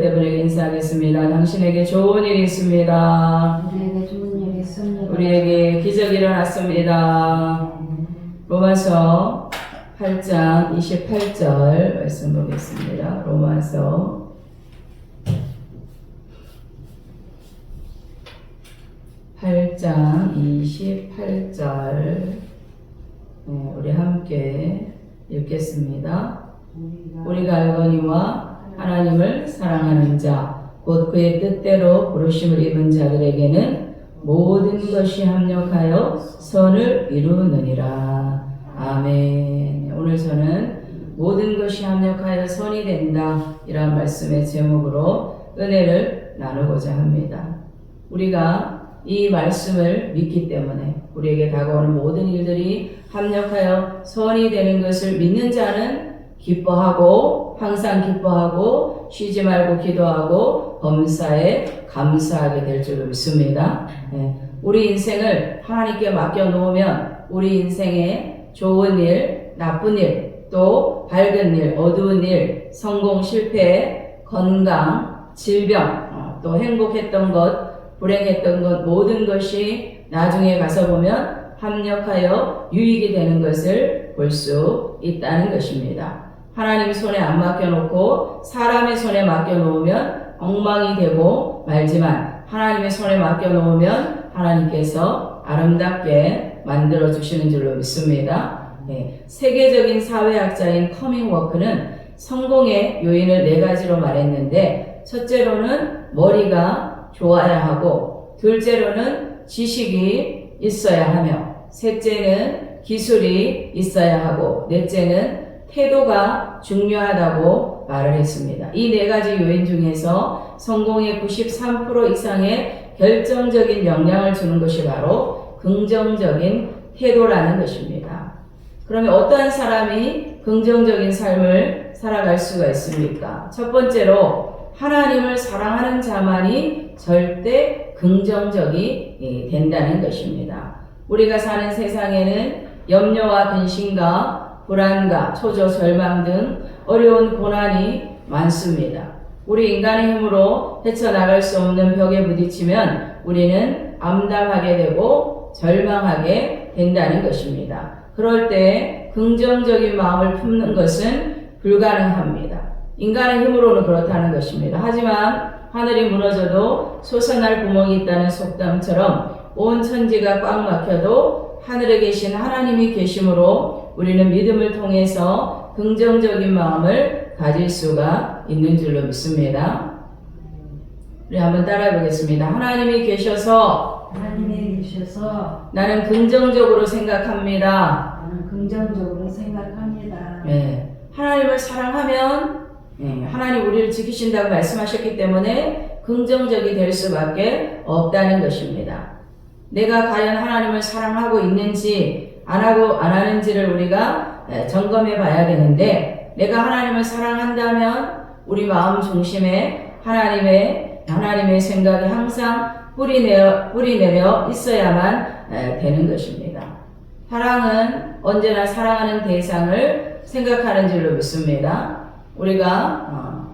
여러분에게 인사하겠습니다. 당신에게 좋은 일이 있습니다. 우리에게 좋은 일이 있습니다. 우리에게 기적이 일어났습니다. 로마서 8장 28절 말씀 보겠습니다. 로마서 8장 28절 우리 함께 읽겠습니다. 우리가 알거니와 하나님을 사랑하는 자 곧 그의 뜻대로 부르심을 입은 자들에게는 모든 것이 합력하여 선을 이루느니라. 아멘. 오늘 저는 모든 것이 합력하여 선이 된다 이런 말씀의 제목으로 은혜를 나누고자 합니다. 우리가 이 말씀을 믿기 때문에 우리에게 다가오는 모든 일들이 합력하여 선이 되는 것을 믿는 자는 기뻐하고 항상 기뻐하고 쉬지 말고 기도하고 범사에 감사하게 될 줄로 믿습니다. 우리 인생을 하나님께 맡겨놓으면 우리 인생에 좋은 일, 나쁜 일, 또 밝은 일, 어두운 일, 성공, 실패, 건강, 질병, 또 행복했던 것, 불행했던 것 모든 것이 나중에 가서 보면 합력하여 유익이 되는 것을 볼 수 있다는 것입니다. 하나님 손에 안 맡겨놓고 사람의 손에 맡겨놓으면 엉망이 되고 말지만 하나님의 손에 맡겨놓으면 하나님께서 아름답게 만들어주시는 줄로 믿습니다. 세계적인 사회학자인 커밍워크는 성공의 요인을 4가지로 말했는데 첫째로는 머리가 좋아야 하고 둘째로는 지식이 있어야 하며 셋째는 기술이 있어야 하고 넷째는 태도가 중요하다고 말을 했습니다. 이 4가지 요인 중에서 성공의 93% 이상의 결정적인 영향을 주는 것이 바로 긍정적인 태도라는 것입니다. 그러면 어떠한 사람이 긍정적인 삶을 살아갈 수가 있습니까? 첫 번째로 하나님을 사랑하는 자만이 절대 긍정적이 된다는 것입니다. 우리가 사는 세상에는 염려와 근심과 불안과 초조, 절망 등 어려운 고난이 많습니다. 우리 인간의 힘으로 헤쳐나갈 수 없는 벽에 부딪히면 우리는 암담하게 되고 절망하게 된다는 것입니다. 그럴 때 긍정적인 마음을 품는 것은 불가능합니다. 인간의 힘으로는 그렇다는 것입니다. 하지만 하늘이 무너져도 솟아날 구멍이 있다는 속담처럼 온 천지가 꽉 막혀도 하늘에 계신 하나님이 계심으로 우리는 믿음을 통해서 긍정적인 마음을 가질 수가 있는 줄로 믿습니다. 우리 한번 따라해 보겠습니다. 하나님이 계셔서 나는 긍정적으로 생각합니다. 나는 긍정적으로 생각합니다. 하나님을 사랑하면 하나님 우리를 지키신다고 말씀하셨기 때문에 긍정적이 될 수밖에 없다는 것입니다. 내가 과연 하나님을 사랑하고 있는지 안 하는지를 우리가 점검해 봐야 되는데 내가 하나님을 사랑한다면 우리 마음 중심에 하나님의 생각이 항상 뿌리 내려 있어야만 되는 것입니다. 사랑은 언제나 사랑하는 대상을 생각하는 줄로 믿습니다. 우리가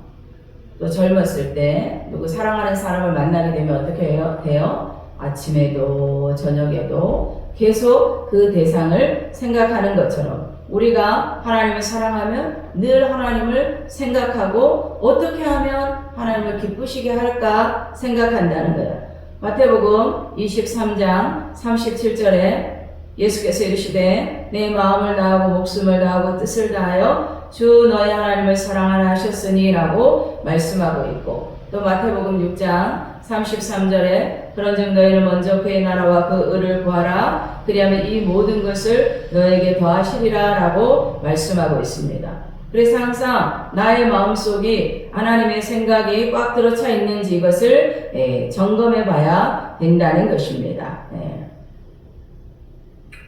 또 젊었을 때 누구 사랑하는 사람을 만나게 되면 어떻게 돼요? 아침에도 저녁에도 계속 그 대상을 생각하는 것처럼 우리가 하나님을 사랑하면 늘 하나님을 생각하고 어떻게 하면 하나님을 기쁘시게 할까 생각한다는 거예요. 마태복음 23장 37절에 예수께서 이르시되 내 마음을 다하고 목숨을 다하고 뜻을 다하여 주 너희 하나님을 사랑하라 하셨으니 라고 말씀하고 있고 또 마태복음 6장 33절에 그런즉 너희는 먼저 그의 나라와 그 의를 구하라 그리하면 이 모든 것을 너에게 더하시리라 라고 말씀하고 있습니다. 그래서 항상 나의 마음속이 하나님의 생각이 꽉 들어차 있는지 이것을 점검해 봐야 된다는 것입니다.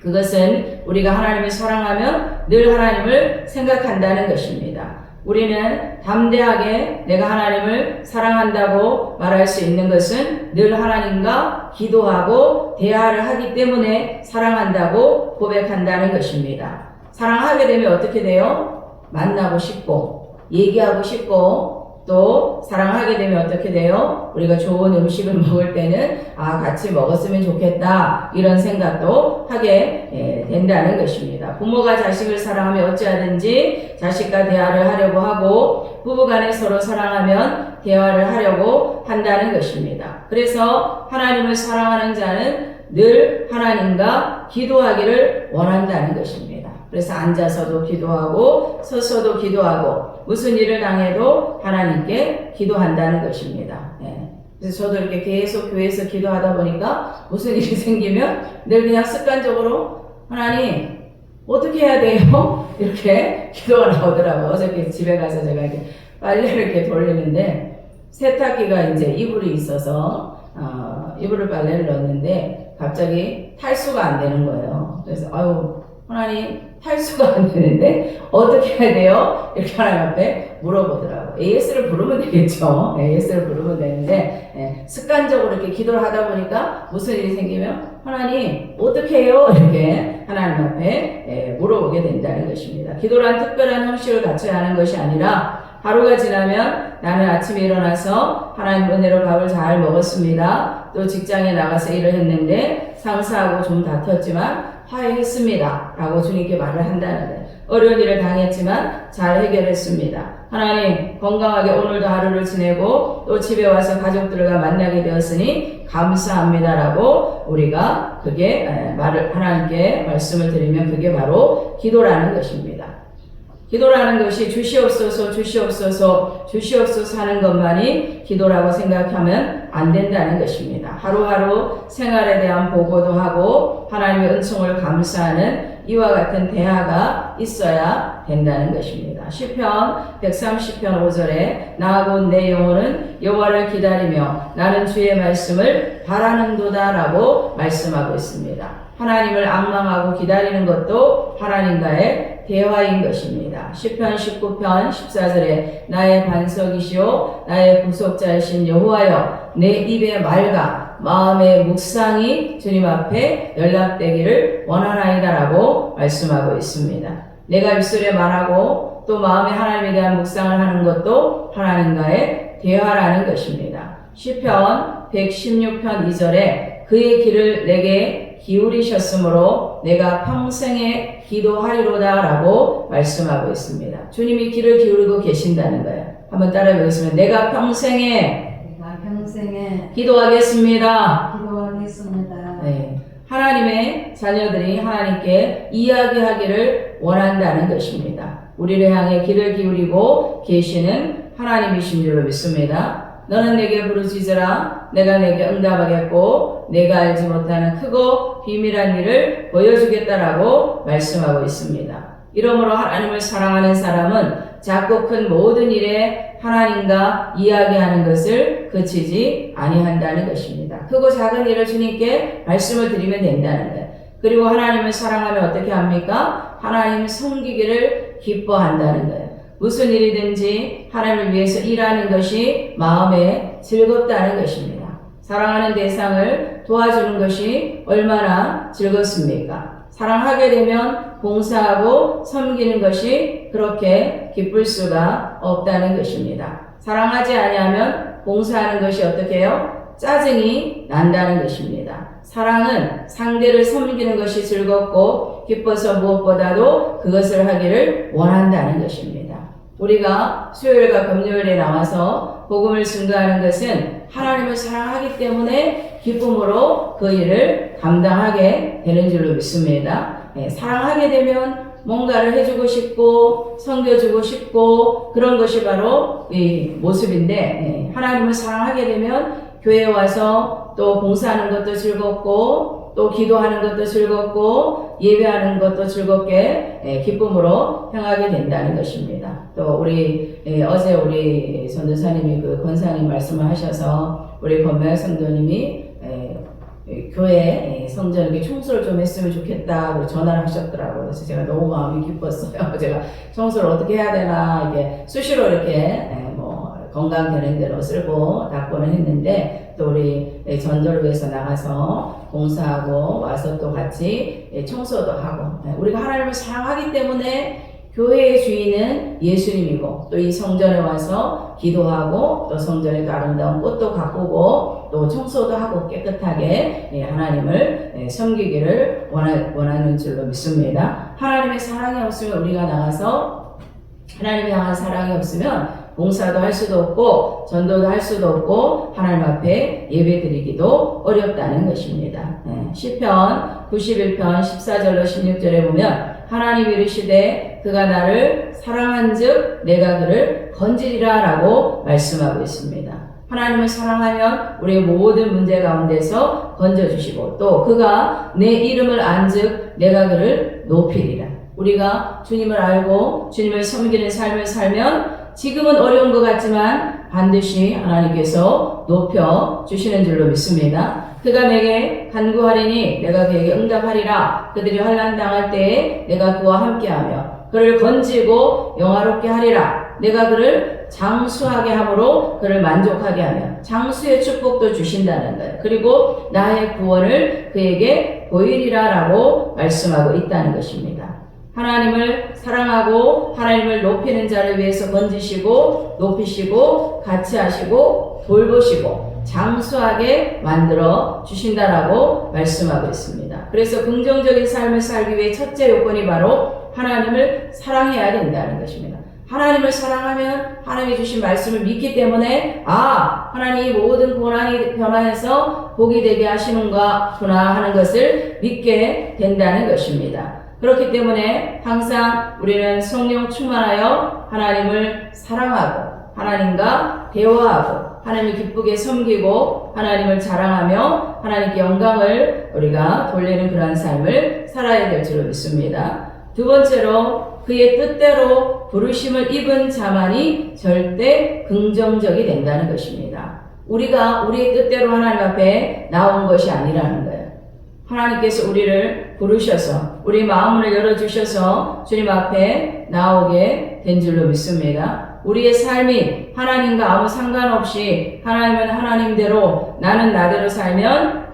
그것은 우리가 하나님을 사랑하면 늘 하나님을 생각한다는 것입니다. 우리는 담대하게 내가 하나님을 사랑한다고 말할 수 있는 것은 늘 하나님과 기도하고 대화를 하기 때문에 사랑한다고 고백한다는 것입니다. 사랑하게 되면 어떻게 돼요? 만나고 싶고 얘기하고 싶고 또 사랑하게 되면 어떻게 돼요? 우리가 좋은 음식을 먹을 때는 같이 먹었으면 좋겠다 이런 생각도 하게 된다는 것입니다. 부모가 자식을 사랑하면 어찌하든지 자식과 대화를 하려고 하고 부부간에 서로 사랑하면 대화를 하려고 한다는 것입니다. 그래서 하나님을 사랑하는 자는 늘 하나님과 기도하기를 원한다는 것입니다. 그래서 앉아서도 기도하고 서서도 기도하고 무슨 일을 당해도 하나님께 기도한다는 것입니다. 그래서 저도 이렇게 계속 교회에서 기도하다 보니까 무슨 일이 생기면 늘 그냥 습관적으로 하나님 어떻게 해야 돼요? 이렇게 기도가 나오더라고요. 어저께 집에 가서 제가 이렇게 빨래를 이렇게 돌리는데 세탁기가 이제 이불이 있어서 이불을 빨래를 넣었는데 갑자기 탈수가 안 되는 거예요. 그래서 하나님 탈수가 안 되는데 어떻게 해야 돼요? 이렇게 하나님 앞에 물어보더라고요. AS를 부르면 되겠죠. AS를 부르면 되는데 습관적으로 이렇게 기도를 하다 보니까 무슨 일이 생기면 하나님 어떻게 해요? 이렇게 하나님 앞에 물어보게 된다는 것입니다. 기도란 특별한 형식을 갖춰야 하는 것이 아니라 하루가 지나면 나는 아침에 일어나서 하나님 은혜로 밥을 잘 먹었습니다. 또 직장에 나가서 일을 했는데 상사하고 좀 다퉜지만 화해했습니다. 라고 주님께 말을 한다는 거예요. 어려운 일을 당했지만 잘 해결했습니다. 하나님 건강하게 오늘도 하루를 지내고 또 집에 와서 가족들과 만나게 되었으니 감사합니다. 라고 우리가 그게 하나님께 말씀을 드리면 그게 바로 기도라는 것입니다. 기도라는 것이 주시옵소서 주시옵소서 주시옵소서 하는 것만이 기도라고 생각하면 안 된다는 것입니다. 하루하루 생활에 대한 보고도 하고 하나님의 은총을 감사하는 이와 같은 대화가 있어야 된다는 것입니다. 시편 130편 5절에 나아본 내 영혼은 여호와를 기다리며 나는 주의 말씀을 바라는도다 라고 말씀하고 있습니다. 하나님을 앙망하고 기다리는 것도 하나님과의 대화인 것입니다. 시편 19편 14절에 나의 반석이시오 나의 구속자이신 여호와여 내 입의 말과 마음의 묵상이 주님 앞에 연락되기를 원하나이다 라고 말씀하고 있습니다. 내가 입술에 말하고 또 마음에 하나님에 대한 묵상을 하는 것도 하나님과의 대화라는 것입니다. 시편 116편 2절에 그의 길을 내게 기울이셨으므로 내가 평생에 기도하리로다 라고 말씀하고 있습니다. 주님이 길을 기울이고 계신다는 거예요. 한번 따라해 보겠습니다. 내가 평생에 기도하겠습니다. 네. 하나님의 자녀들이 하나님께 이야기하기를 원한다는 것입니다. 우리를 향해 길을 기울이고 계시는 하나님이신 줄로 믿습니다. 너는 내게 부르짖으라 내가 내게 응답하겠고 내가 알지 못하는 크고 비밀한 일을 보여주겠다라고 말씀하고 있습니다. 이러므로 하나님을 사랑하는 사람은 작고 큰 모든 일에 하나님과 이야기하는 것을 그치지 아니한다는 것입니다. 크고 작은 일을 주님께 말씀을 드리면 된다는 거예요. 그리고 하나님을 사랑하면 어떻게 합니까? 하나님 섬기기를 기뻐한다는 거예요. 무슨 일이든지 하나님을 위해서 일하는 것이 마음에 즐겁다는 것입니다. 사랑하는 대상을 도와주는 것이 얼마나 즐겁습니까? 사랑하게 되면 봉사하고 섬기는 것이 그렇게 기쁠 수가 없다는 것입니다. 사랑하지 아니하면 봉사하는 것이 어떻게 해요? 짜증이 난다는 것입니다. 사랑은 상대를 섬기는 것이 즐겁고 기뻐서 무엇보다도 그것을 하기를 원한다는 것입니다. 우리가 수요일과 금요일에 나와서 복음을 증거하는 것은 하나님을 사랑하기 때문에 기쁨으로 그 일을 감당하게 되는 줄로 믿습니다. 사랑하게 되면 뭔가를 해주고 싶고 섬겨주고 싶고 그런 것이 바로 이 모습인데 하나님을 사랑하게 되면 교회에 와서 또 봉사하는 것도 즐겁고 또 기도하는 것도 즐겁고 예배하는 것도 즐겁게 기쁨으로 행하게 된다는 것입니다. 또 우리 어제 우리 전도사님이 그 권사님 말씀을 하셔서 우리 권명 성도님이 교회 성전에 청소를 좀 했으면 좋겠다고 전화를 하셨더라고요. 그래서 제가 너무 마음이 기뻤어요. 제가 청소를 어떻게 해야 되나 이게 수시로 이렇게 건강되는 대로 쓸고 닦고는 했는데 또 우리 전도를 위해서 나가서 봉사하고 와서 또 같이 청소도 하고 우리가 하나님을 사랑하기 때문에 교회의 주인은 예수님이고 또 이 성전에 와서 기도하고 또 성전에도 아름다운 꽃도 가꾸고 또 청소도 하고 깨끗하게 하나님을 섬기기를 원하는 줄로 믿습니다. 하나님의 사랑이 없으면 우리가 나가서 하나님을 향한 사랑이 없으면 봉사도 할 수도 없고 전도도 할 수도 없고 하나님 앞에 예배드리기도 어렵다는 것입니다. 시편 91편 14절로 16절에 보면 하나님 이르시되 그가 나를 사랑한즉 내가 그를 건지리라 라고 말씀하고 있습니다. 하나님을 사랑하면 우리의 모든 문제 가운데서 건져주시고 또 그가 내 이름을 안즉 내가 그를 높이리라. 우리가 주님을 알고 주님을 섬기는 삶을 살면 지금은 어려운 것 같지만 반드시 하나님께서 높여주시는 줄로 믿습니다. 그가 내게 간구하리니 내가 그에게 응답하리라. 그들이 환난 당할 때에 내가 그와 함께하며 그를 건지고 영화롭게 하리라. 내가 그를 장수하게 함으로 그를 만족하게 하며 장수의 축복도 주신다는 거예요. 그리고 나의 구원을 그에게 보이리라 라고 말씀하고 있다는 것입니다. 하나님을 사랑하고 하나님을 높이는 자를 위해서 건지시고 높이시고 같이 하시고 돌보시고 장수하게 만들어 주신다라고 말씀하고 있습니다. 그래서 긍정적인 삶을 살기 위해 첫째 요건이 바로 하나님을 사랑해야 된다는 것입니다. 하나님을 사랑하면 하나님이 주신 말씀을 믿기 때문에 하나님이 모든 고난이 변화해서 복이 되게 하시는구나 하는 것을 믿게 된다는 것입니다. 그렇기 때문에 항상 우리는 성령 충만하여 하나님을 사랑하고 하나님과 대화하고 하나님을 기쁘게 섬기고 하나님을 자랑하며 하나님께 영광을 우리가 돌리는 그러한 삶을 살아야 될 줄로 믿습니다. 두 번째로 그의 뜻대로 부르심을 입은 자만이 절대 긍정적이 된다는 것입니다. 우리가 우리의 뜻대로 하나님 앞에 나온 것이 아니라는 거예요. 하나님께서 우리를 부르셔서 우리 마음을 열어주셔서 주님 앞에 나오게 된 줄로 믿습니다. 우리의 삶이 하나님과 아무 상관없이 하나님은 하나님대로 나는 나대로 살면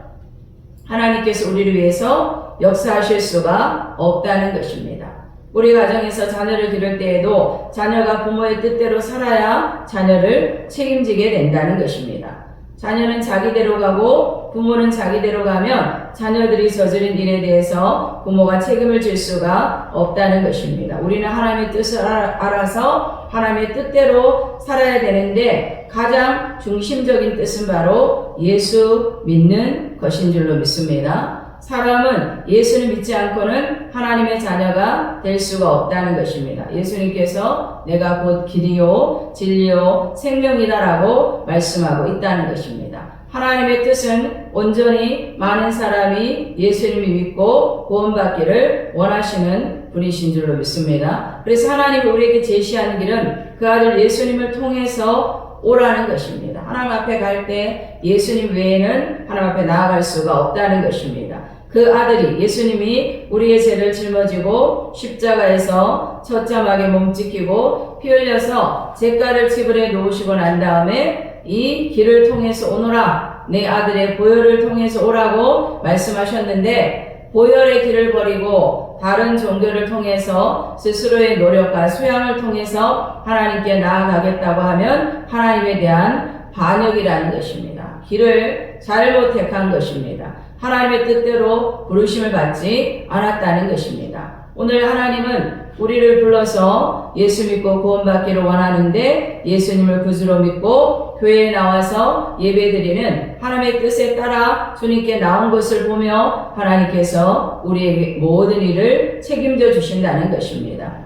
하나님께서 우리를 위해서 역사하실 수가 없다는 것입니다. 우리 가정에서 자녀를 기를 때에도 자녀가 부모의 뜻대로 살아야 자녀를 책임지게 된다는 것입니다. 자녀는 자기대로 가고 부모는 자기대로 가면 자녀들이 저지른 일에 대해서 부모가 책임을 질 수가 없다는 것입니다. 우리는 하나님의 뜻을 알아서 하나님의 뜻대로 살아야 되는데 가장 중심적인 뜻은 바로 예수 믿는 것인 줄로 믿습니다. 사람은 예수를 믿지 않고는 하나님의 자녀가 될 수가 없다는 것입니다. 예수님께서 내가 곧 길이요 진리요 생명이다라고 말씀하고 있다는 것입니다. 하나님의 뜻은 온전히 많은 사람이 예수님을 믿고 구원받기를 원하시는 분이신 줄로 믿습니다. 그래서 하나님이 우리에게 제시하는 길은 그 아들 예수님을 통해서 오라는 것입니다. 하나님 앞에 갈 때 예수님 외에는 하나님 앞에 나아갈 수가 없다는 것입니다. 그 아들이 예수님이 우리의 죄를 짊어지고 십자가에서 처참하게 몸찢기고 피 흘려서 죄가를 지불해 놓으시고 난 다음에 이 길을 통해서 오너라 내 아들의 보혈을 통해서 오라고 말씀하셨는데 보혈의 길을 버리고 다른 종교를 통해서 스스로의 노력과 수양을 통해서 하나님께 나아가겠다고 하면 하나님에 대한 반역이라는 것입니다. 길을 잘못 택한 것입니다. 하나님의 뜻대로 부르심을 받지 않았다는 것입니다. 오늘 하나님은 우리를 불러서 예수 믿고 구원받기를 원하는데 예수님을 구주로 믿고 교회에 나와서 예배드리는 하나님의 뜻에 따라 주님께 나온 것을 보며 하나님께서 우리에게 모든 일을 책임져 주신다는 것입니다.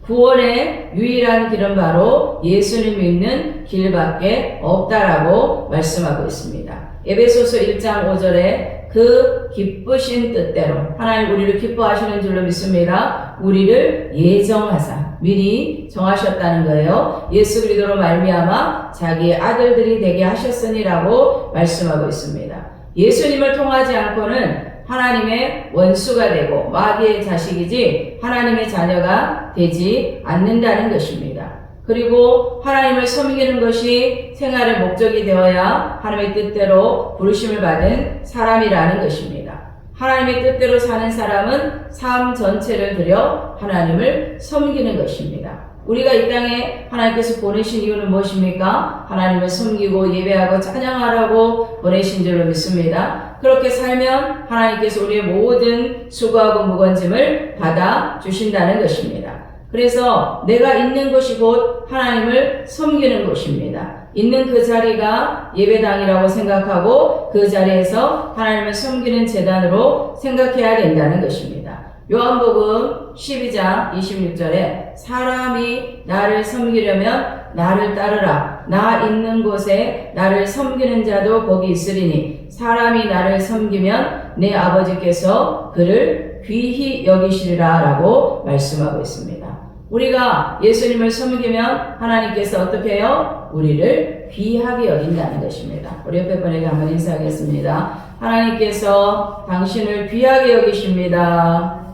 구원의 유일한 길은 바로 예수님 믿는 길밖에 없다라고 말씀하고 있습니다. 에베소서 1장 5절에 그 기쁘신 뜻대로 하나님 우리를 기뻐하시는 줄로 믿습니다. 우리를 예정하사 미리 정하셨다는 거예요. 예수 그리스도로 말미암아 자기의 아들들이 되게 하셨으니라고 말씀하고 있습니다. 예수님을 통하지 않고는 하나님의 원수가 되고 마귀의 자식이지 하나님의 자녀가 되지 않는다는 것입니다. 그리고 하나님을 섬기는 것이 생활의 목적이 되어야 하나님의 뜻대로 부르심을 받은 사람이라는 것입니다. 하나님의 뜻대로 사는 사람은 삶 전체를 들여 하나님을 섬기는 것입니다. 우리가 이 땅에 하나님께서 보내신 이유는 무엇입니까? 하나님을 섬기고 예배하고 찬양하라고 보내신 줄로 믿습니다. 그렇게 살면 하나님께서 우리의 모든 수고하고 무거운 짐을 받아 주신다는 것입니다. 그래서 내가 있는 곳이 곧 하나님을 섬기는 곳입니다. 있는 그 자리가 예배당이라고 생각하고 그 자리에서 하나님을 섬기는 제단으로 생각해야 된다는 것입니다. 요한복음 12장 26절에 사람이 나를 섬기려면 나를 따르라. 나 있는 곳에 나를 섬기는 자도 거기 있으리니 사람이 나를 섬기면 내 아버지께서 그를 귀히 여기시리라 라고 말씀하고 있습니다. 우리가 예수님을 섬기면 하나님께서 어떻게 해요? 우리를 귀하게 여긴다는 것입니다. 우리 옆에 분에게 한번 인사하겠습니다. 하나님께서 당신을 귀하게 여기십니다.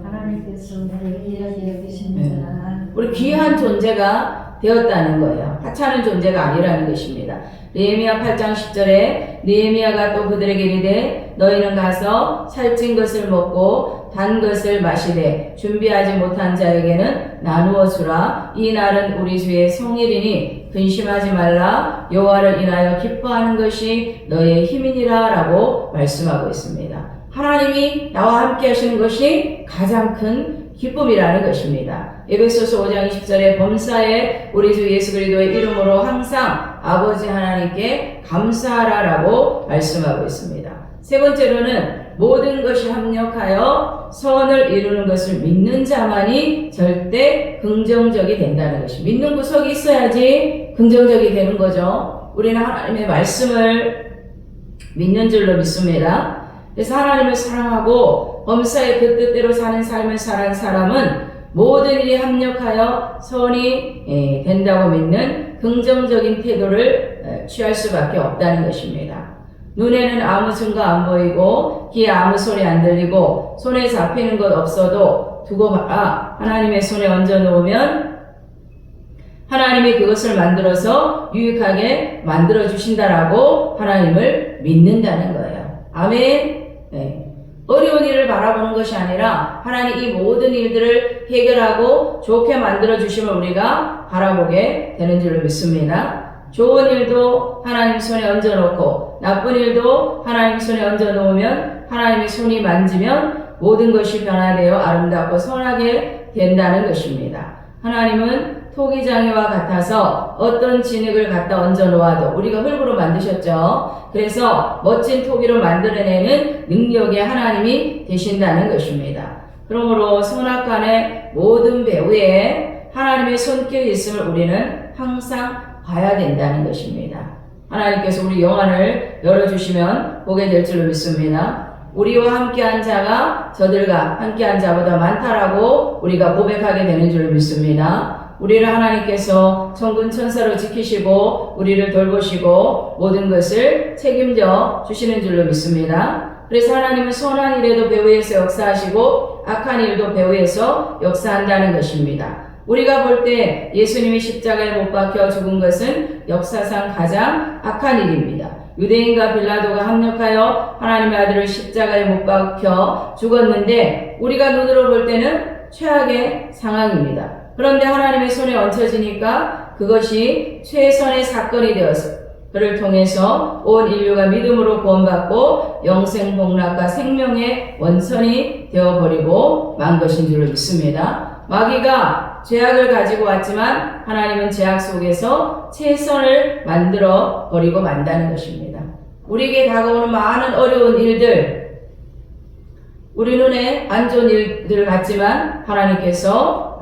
하나님께서 우리를 귀하게 여기십니다. 우리 귀한 존재가 되었다는 거예요. 하찮은 존재가 아니라는 것입니다. 느헤미야 8장 10절에 느헤미야가 또 그들에게 이르되 너희는 가서 살찐 것을 먹고 단 것을 마시되 준비하지 못한 자에게는 나누어 주라. 이 날은 우리 주의 성일이니 근심하지 말라. 여호와를 인하여 기뻐하는 것이 너희의 힘이니라 라고 말씀하고 있습니다. 하나님이 나와 함께 하시는 것이 가장 큰 기쁨이라는 것입니다. 에베소서 5장 20절에 범사에 우리 주 예수 그리스도의 이름으로 항상 아버지 하나님께 감사하라라고 말씀하고 있습니다. 세 번째로는 모든 것이 합력하여 선을 이루는 것을 믿는 자만이 절대 긍정적이 된다는 것이 믿는 구석이 있어야지 긍정적이 되는 거죠. 우리는 하나님의 말씀을 믿는 줄로 믿습니다. 그래서 하나님을 사랑하고 범사의 그 뜻대로 사는 삶을 사는 사람은 모든 일이 합력하여 선이 된다고 믿는 긍정적인 태도를 취할 수밖에 없다는 것입니다. 눈에는 아무 증거 안 보이고 귀에 아무 소리 안 들리고 손에 잡히는 것 없어도 두고 봐라. 하나님의 손에 얹어 놓으면 하나님이 그것을 만들어서 유익하게 만들어 주신다라고 하나님을 믿는다는 거예요. 아멘. 네. 어려운 일을 바라보는 것이 아니라 하나님 이 모든 일들을 해결하고 좋게 만들어 주심을 우리가 바라보게 되는 줄로 믿습니다. 좋은 일도 하나님 손에 얹어놓고 나쁜 일도 하나님 손에 얹어놓으면 하나님의 손이 만지면 모든 것이 변화되어 아름답고 선하게 된다는 것입니다. 하나님은 토기장이와 같아서 어떤 진흙을 갖다 얹어놓아도 우리가 흙으로 만드셨죠. 그래서 멋진 토기로 만들어내는 능력의 하나님이 되신다는 것입니다. 그러므로 선악간의 모든 배후에 하나님의 손길이 있음을 우리는 항상 봐야 된다는 것입니다. 하나님께서 우리 영안을 열어주시면 보게 될 줄로 믿습니다. 우리와 함께한 자가 저들과 함께한 자보다 많다라고 우리가 고백하게 되는 줄로 믿습니다. 우리를 하나님께서 천군 천사로 지키시고 우리를 돌보시고 모든 것을 책임져 주시는 줄로 믿습니다. 그래서 하나님은 선한 일에도 배후에서 역사하시고 악한 일도 배후에서 역사한다는 것입니다. 우리가 볼 때 예수님이 십자가에 못 박혀 죽은 것은 역사상 가장 악한 일입니다. 유대인과 빌라도가 합력하여 하나님의 아들을 십자가에 못 박혀 죽었는데 우리가 눈으로 볼 때는 최악의 상황입니다. 그런데 하나님의 손에 얹혀지니까 그것이 최선의 사건이 되어서 그를 통해서 온 인류가 믿음으로 구원받고 영생복락과 생명의 원천이 되어버리고 만 것인 줄로 믿습니다. 마귀가 죄악을 가지고 왔지만 하나님은 죄악 속에서 최선을 만들어 버리고 만다는 것입니다. 우리에게 다가오는 많은 어려운 일들, 우리 눈에 안 좋은 일들 같지만 하나님께서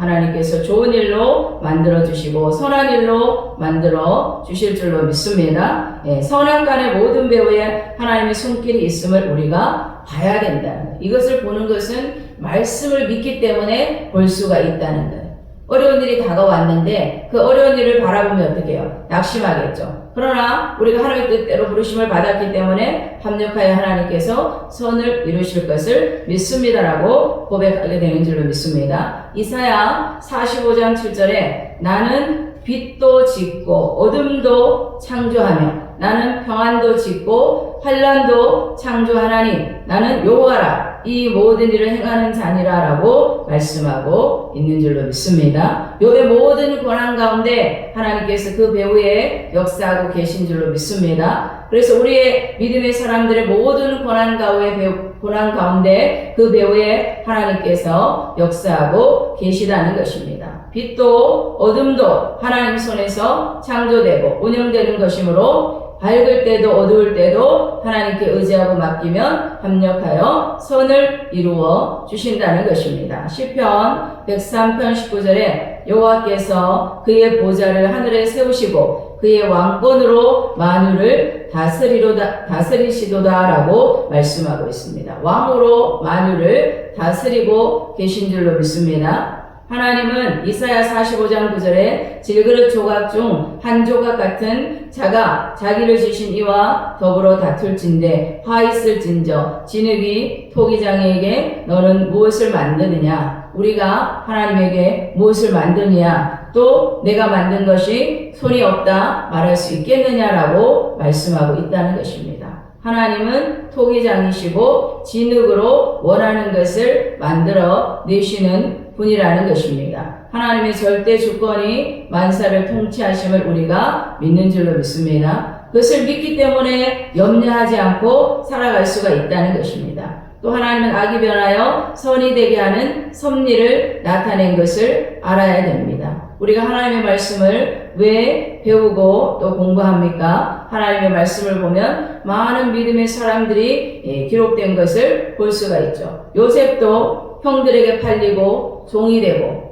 좋은 일로 만들어 주시고 선한 일로 만들어 주실 줄로 믿습니다. 선악간의 모든 배후에 하나님의 손길이 있음을 우리가 봐야 된다는 거예요. 이것을 보는 것은 말씀을 믿기 때문에 볼 수가 있다는 거예요. 어려운 일이 다가왔는데 그 어려운 일을 바라보면 어떻게 해요? 낙심하겠죠. 그러나 우리가 하나님의 뜻대로 부르심을 받았기 때문에 합력하여 하나님께서 선을 이루실 것을 믿습니다라고 고백하게 되는 줄로 믿습니다. 이사야 45장 7절에 나는 빛도 짓고 어둠도 창조하며 나는 평안도 짓고 환난도 창조하나니 나는 여호와라 이 모든 일을 행하는 자니라 라고 말씀하고 있는 줄로 믿습니다. 욥의 모든 고난 가운데 하나님께서 그 배후에 역사하고 계신 줄로 믿습니다. 그래서 우리의 믿음의 사람들의 모든 고난 가운데 그 배후에 하나님께서 역사하고 계시다는 것입니다. 빛도 어둠도 하나님 손에서 창조되고 운영되는 것이므로 밝을 때도 어두울 때도 하나님께 의지하고 맡기면 협력하여 선을 이루어 주신다는 것입니다. 시편 103편 19절에 여호와께서 그의 보좌를 하늘에 세우시고 그의 왕권으로 만유를 다스리시도다 라고 말씀하고 있습니다. 왕으로 만유를 다스리고 계신 줄로 믿습니다. 하나님은 이사야 45장 9절에 질그릇 조각 중 한 조각 같은 자가 자기를 지신 이와 더불어 다툴진대 화 있을진저 진흙이 토기장에게 너는 무엇을 만드느냐 우리가 하나님에게 무엇을 만드느냐 또 내가 만든 것이 손이 없다 말할 수 있겠느냐라고 말씀하고 있다는 것입니다. 하나님은 토기장이시고 진흙으로 원하는 것을 만들어 내시는 분이라는 것입니다. 하나님의 절대 주권이 만사를 통치하심을 우리가 믿는 줄로 믿습니다. 그것을 믿기 때문에 염려하지 않고 살아갈 수가 있다는 것입니다. 또 하나님은 악이 변하여 선이 되게 하는 섭리를 나타낸 것을 알아야 됩니다. 우리가 하나님의 말씀을 왜 배우고 또 공부합니까? 하나님의 말씀을 보면 많은 믿음의 사람들이 기록된 것을 볼 수가 있죠. 요셉도 형들에게 팔리고 종이 되고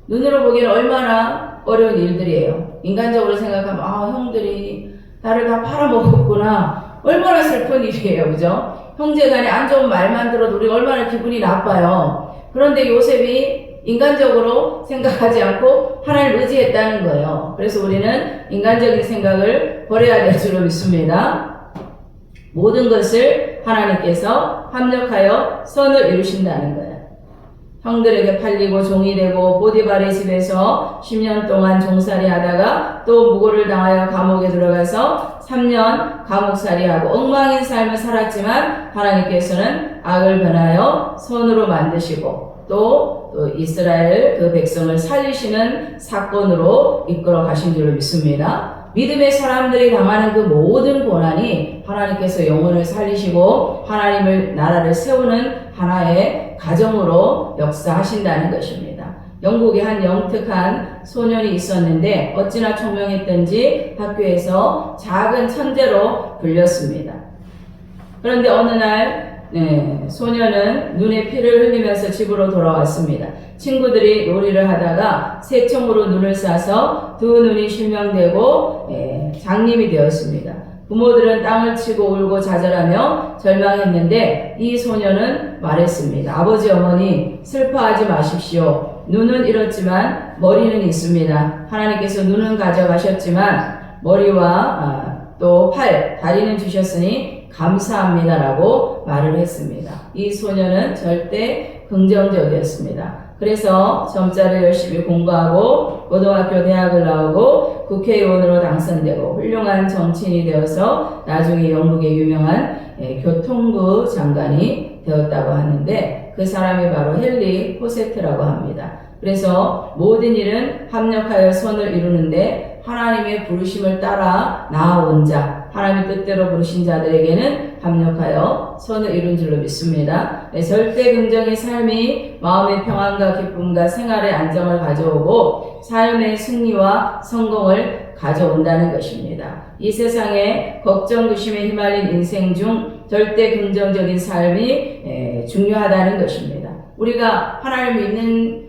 눈으로 보기에는 얼마나 어려운 일들이에요. 인간적으로 생각하면 형들이 나를 다 팔아먹었구나. 얼마나 슬픈 일이에요. 그죠? 형제간에 안 좋은 말만 들어도 우리가 얼마나 기분이 나빠요. 그런데 요셉이 인간적으로 생각하지 않고 하나님을 의지했다는 거예요. 그래서 우리는 인간적인 생각을 버려야 될 줄로 믿습니다. 모든 것을 하나님께서 합력하여 선을 이루신다는 거예요. 형들에게 팔리고 종이 되고 보디발의 집에서 10년 동안 종살이 하다가 또 무고를 당하여 감옥에 들어가서 3년 감옥살이하고 엉망인 삶을 살았지만 하나님께서는 악을 변하여 선으로 만드시고 또 이스라엘 그 백성을 살리시는 사건으로 이끌어 가신 줄로 믿습니다. 믿음의 사람들이 당하는 그 모든 고난이 하나님께서 영혼을 살리시고 하나님을 나라를 세우는 하나의 가정으로 역사하신다는 것입니다. 영국에 한 영특한 소년이 있었는데 어찌나 총명했던지 학교에서 작은 천재로 불렸습니다. 그런데 어느 날 소년은 눈에 피를 흘리면서 집으로 돌아왔습니다. 친구들이 놀이를 하다가 새총으로 눈을 쏴서 두 눈이 실명되고 장님이 되었습니다. 부모들은 땅을 치고 울고 좌절하며 절망했는데 이 소년은 말했습니다. 아버지 어머니 슬퍼하지 마십시오. 눈은 잃었지만 머리는 있습니다. 하나님께서 눈은 가져가셨지만 머리와 또 팔, 다리는 주셨으니 감사합니다라고 말을 했습니다. 이 소년은 절대 긍정적이었습니다. 그래서 점자를 열심히 공부하고 고등학교 대학을 나오고 국회의원으로 당선되고 훌륭한 정치인이 되어서 나중에 영국의 유명한 교통부 장관이 되었다고 하는데 그 사람이 바로 헨리 포세트라고 합니다. 그래서 모든 일은 합력하여 선을 이루는데 하나님의 부르심을 따라 나아온 자, 하나님의 뜻대로 부르신 자들에게는 합력하여 선을 이룬 줄로 믿습니다. 절대 긍정의 삶이 마음의 평안과 기쁨과 생활의 안정을 가져오고 삶의 승리와 성공을 가져온다는 것입니다. 이 세상에 걱정, 의심에 휘말린 인생 중 절대 긍정적인 삶이 중요하다는 것입니다. 우리가 하나님을 믿는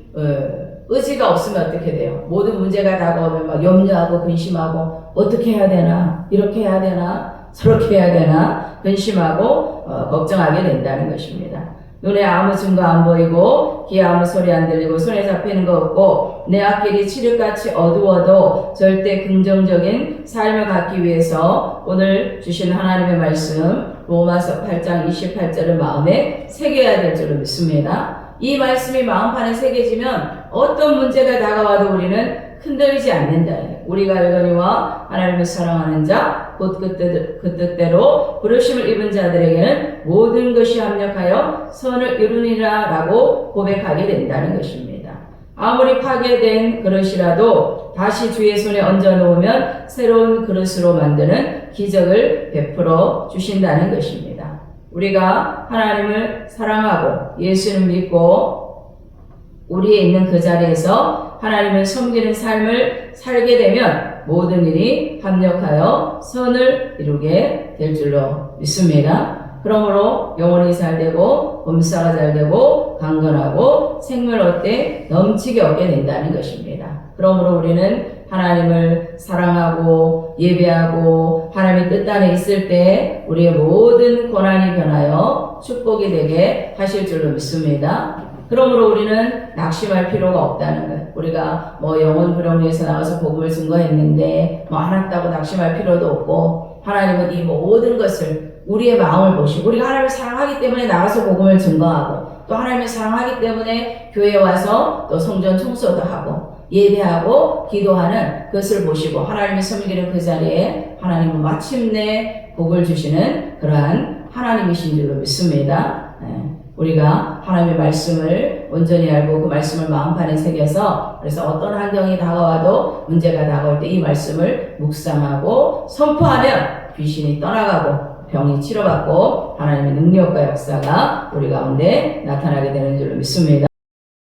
의지가 없으면 어떻게 돼요? 모든 문제가 다가오면 막 염려하고 근심하고 어떻게 해야 되나? 이렇게 해야 되나? 저렇게 해야 되나? 근심하고 걱정하게 된다는 것입니다. 눈에 아무 증거 안 보이고 귀에 아무 소리 안 들리고 손에 잡히는 거 없고 내 앞길이 칠흑같이 어두워도 절대 긍정적인 삶을 갖기 위해서 오늘 주신 하나님의 말씀 로마서 8장 28절을 마음에 새겨야 될 줄로 믿습니다. 이 말씀이 마음판에 새겨지면 어떤 문제가 다가와도 우리는 흔들리지 않는다. 우리가 알거니와 하나님을 사랑하는 자, 곧 그 뜻대로 부르심을 입은 자들에게는 모든 것이 합력하여 선을 이루니라 라고 고백하게 된다는 것입니다. 아무리 파괴된 그릇이라도 다시 주의 손에 얹어 놓으면 새로운 그릇으로 만드는 기적을 베풀어 주신다는 것입니다. 우리가 하나님을 사랑하고 예수를 믿고 우리에 있는 그 자리에서 하나님을 섬기는 삶을 살게 되면 모든 일이 합력하여 선을 이루게 될 줄로 믿습니다. 그러므로 영혼이 잘되고 범사가 잘되고 강건하고 생명 얻되 넘치게 얻게 된다는 것입니다. 그러므로 우리는 하나님을 사랑하고 예배하고 하나님의 뜻 안에 있을 때 우리의 모든 고난이 변하여 축복이 되게 하실 줄로 믿습니다. 그러므로 우리는 낙심할 필요가 없다는 것. 우리가 영혼 부령리에서 나가서 복음을 증거했는데 알았다고 낙심할 필요도 없고, 하나님은 이 모든 것을 우리의 마음을 보시고, 우리가 하나님을 사랑하기 때문에 나가서 복음을 증거하고, 또 하나님을 사랑하기 때문에 교회에 와서 또 성전 청소도 하고 예배하고 기도하는 그것을 보시고 하나님을 섬기는 그 자리에 하나님은 마침내 복을 주시는 그러한 하나님이신 줄로 믿습니다. 우리가 하나님의 말씀을 온전히 알고 그 말씀을 마음판에 새겨서, 그래서 어떤 환경이 다가와도 문제가 다가올 때 이 말씀을 묵상하고 선포하면 귀신이 떠나가고 병이 치료받고 하나님의 능력과 역사가 우리 가운데 나타나게 되는 줄로 믿습니다.